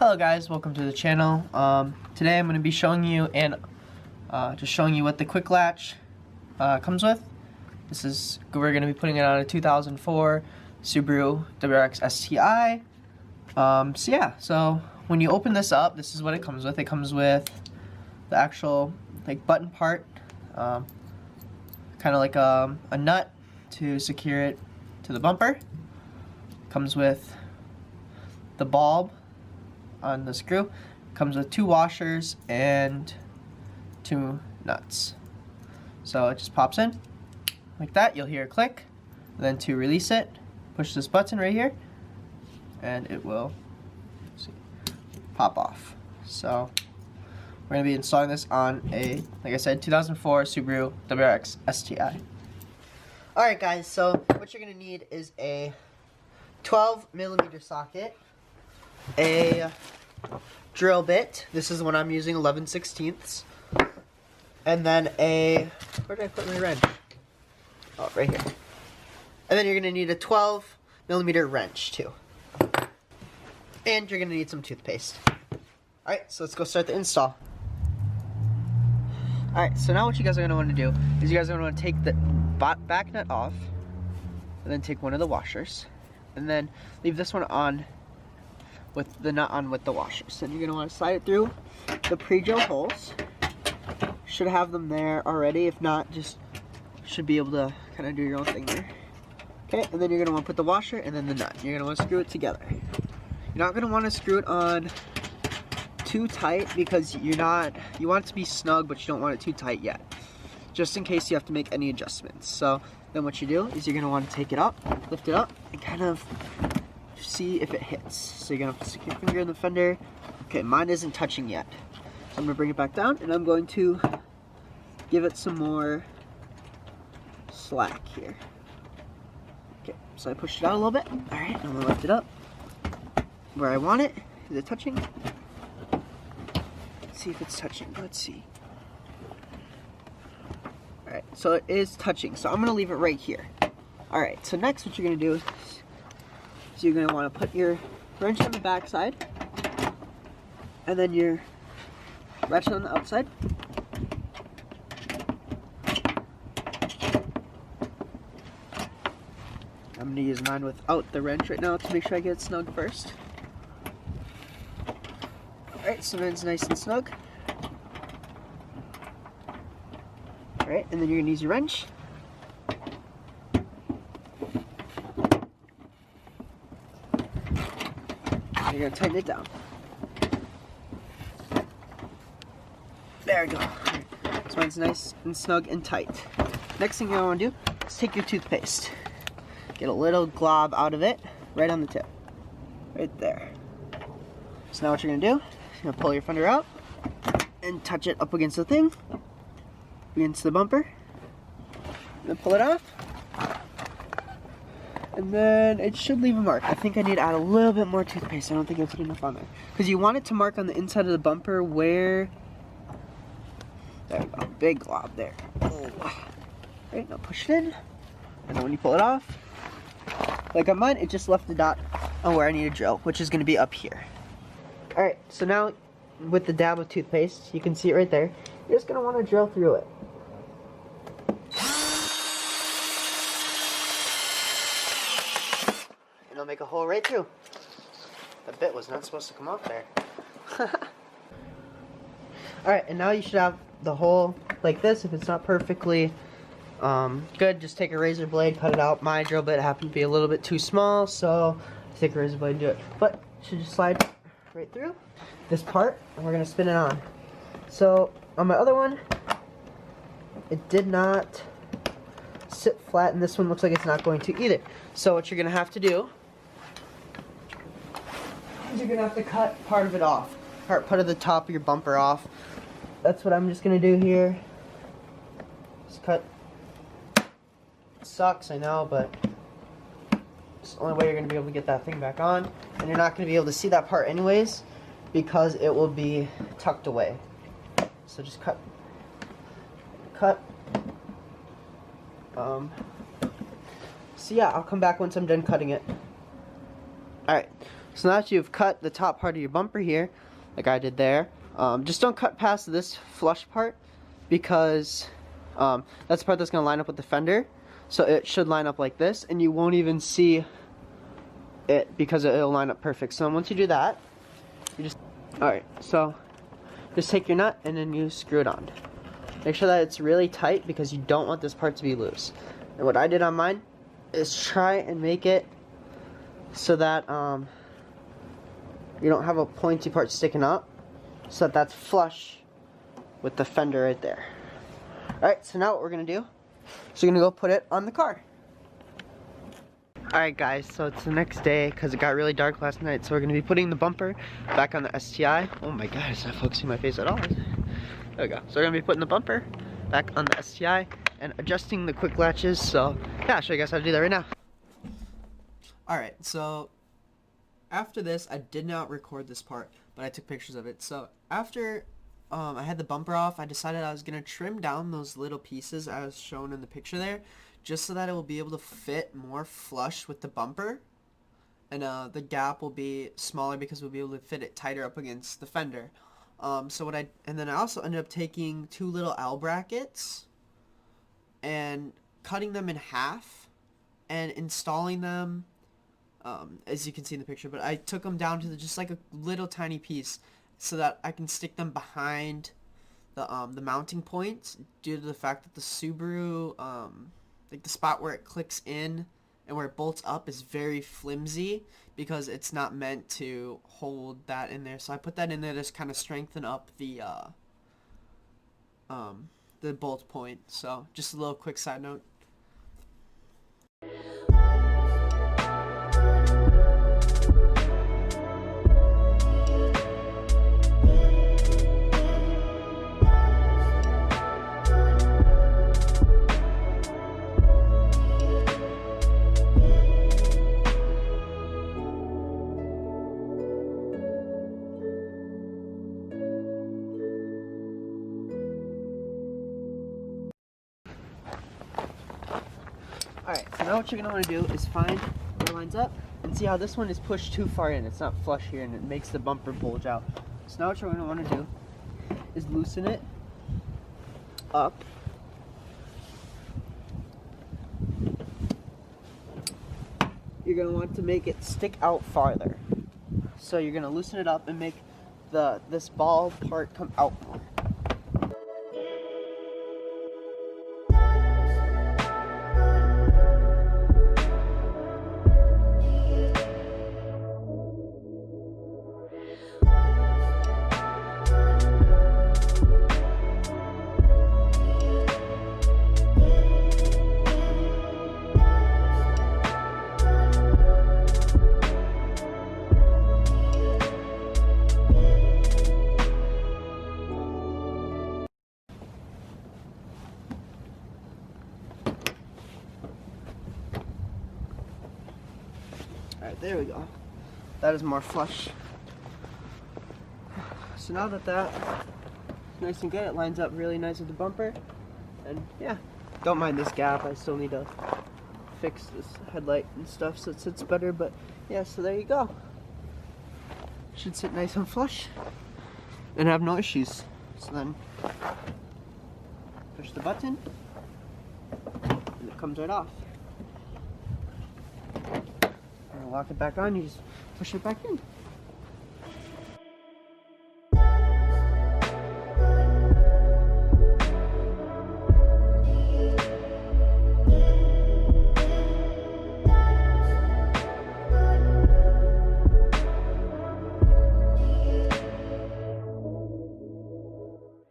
Hello guys, welcome to the channel. Today I'm going to be showing you what the quick latch comes with. We're going to be putting it on a 2004 Subaru WRX STI. So when you open this up, this is what it comes with. It comes with the actual button part, kind of like a nut to secure it to the bumper. Comes with the bulb on the screw. Comes with 2 washers and 2 nuts. So it just pops in like that. You'll hear a click. And then to release it, push this button right here and it will pop off. So we're going to be installing this on a, like I said, 2004 Subaru WRX STI. Alright guys, so what you're going to need is a 12mm socket, a drill bit. This is the one I'm using, 11/16, and then where did I put my wrench? Oh, right here. And then you're going to need a 12mm wrench too. And you're going to need some toothpaste. Alright, so let's go start the install. Alright, so now what you guys are going to want to do is you guys are going to want to take the back nut off, and then take one of the washers, and then leave this one on with the nut on with the washers. Then you're going to want to slide it through the pre-drill holes. Should have them there already. If not, just should be able to kind of do your own thing there. Okay, and then you're going to want to put the washer and then the nut. You're going to want to screw it together. You're not going to want to screw it on too tight because you want it to be snug, but you don't want it too tight yet, just in case you have to make any adjustments. So then what you do is you're going to want to take it up, lift it up, and kind of see if it hits. So you're going to have to stick your finger in the fender. Okay, mine isn't touching yet. So I'm going to bring it back down, and I'm going to give it some more slack here. Okay, so I pushed it out a little bit. Alright, I'm going to lift it up where I want it. Is it touching? Let's see if it's touching. Let's see. Alright, so it is touching. So I'm going to leave it right here. Alright, so next what you're going to do is you're going to want to put your wrench on the back side, and then your ratchet on the outside. I'm going to use mine without the wrench right now to make sure I get it snug first. Alright, so mine's nice and snug. Alright, and then you're going to use your wrench. And you're going to tighten it down. There we go. So mine's nice and snug and tight. Next thing you're going to want to do is take your toothpaste. Get a little glob out of it, right on the tip. Right there. So now what you're going to do, you're going to pull your fender out and touch it up against the thing, against the bumper. Then pull it off. And then it should leave a mark. I think I need to add a little bit more toothpaste. I don't think I put enough on there. Because you want it to mark on the inside of the bumper where... There we go. Big glob there. Oh. Alright, now push it in. And then when you pull it off, like on mine, it just left the dot on where I need to drill, which is going to be up here. Alright, so now with the dab of toothpaste, you can see it right there. You're just going to want to drill through it. And it'll make a hole right through. The bit was not supposed to come out there. Alright, and now you should have the hole like this. If it's not perfectly good, just take a razor blade, cut it out. My drill bit happened to be a little bit too small, so take a razor blade and do it. But it should just slide right through this part, and we're going to spin it on. So on my other one, it did not sit flat, and this one looks like it's not going to either. So what you're going to have to do is you're going to have to cut part of it off. Part of the top of your bumper off. That's what I'm just going to do here. Just cut. It sucks, I know, but it's the only way you're going to be able to get that thing back on. And you're not going to be able to see that part anyways, because it will be tucked away. So just cut. So yeah, I'll come back once I'm done cutting it. Alright, So now that you've cut the top part of your bumper here, like I did there, just don't cut past this flush part, because that's the part that's going to line up with the fender. So it should line up like this, and you won't even see it because it'll line up perfect. So once you do that, you just, alright, so just take your nut and then you screw it on. Make sure that it's really tight because you don't want this part to be loose. And what I did on mine is try and make it so that you don't have a pointy part sticking up, so that that's flush with the fender right there. Alright, so now what we're going to do is we're going to go put it on the car. Alright guys, so it's the next day because it got really dark last night, so we're going to be putting the bumper back on the STI. Oh my god, it's not focusing my face at all. There we go. So we're going to be putting the bumper back on the STI and adjusting the quick latches. So yeah, I'll show you guys how to do that right now. Alright, so after this, I did not record this part, but I took pictures of it. So after I had the bumper off, I decided I was going to trim down those little pieces as shown in the picture there, just so that it will be able to fit more flush with the bumper, and the gap will be smaller because we'll be able to fit it tighter up against the fender. And then I also ended up taking two little L brackets and cutting them in half and installing them, as you can see in the picture, but I took them down to just like a little tiny piece so that I can stick them behind the mounting points, due to the fact that the Subaru, like the spot where it clicks in and where it bolts up is very flimsy because it's not meant to hold that in there. So I put that in there to just kind of strengthen up the bolt point. So just a little quick side note. Alright, so now what you're going to want to do is find where it lines up and see how this one is pushed too far in. It's not flush here and it makes the bumper bulge out. So now what you're going to want to do is loosen it up. You're going to want to make it stick out farther. So you're going to loosen it up and make this ball part come out more. Alright, there we go. That is more flush. So now that that's nice and good, it lines up really nice with the bumper. And yeah, don't mind this gap. I still need to fix this headlight and stuff so it sits better. But yeah, so there you go. Should sit nice and flush and have no issues. So then push the button and it comes right off. Lock it back on, you just push it back in.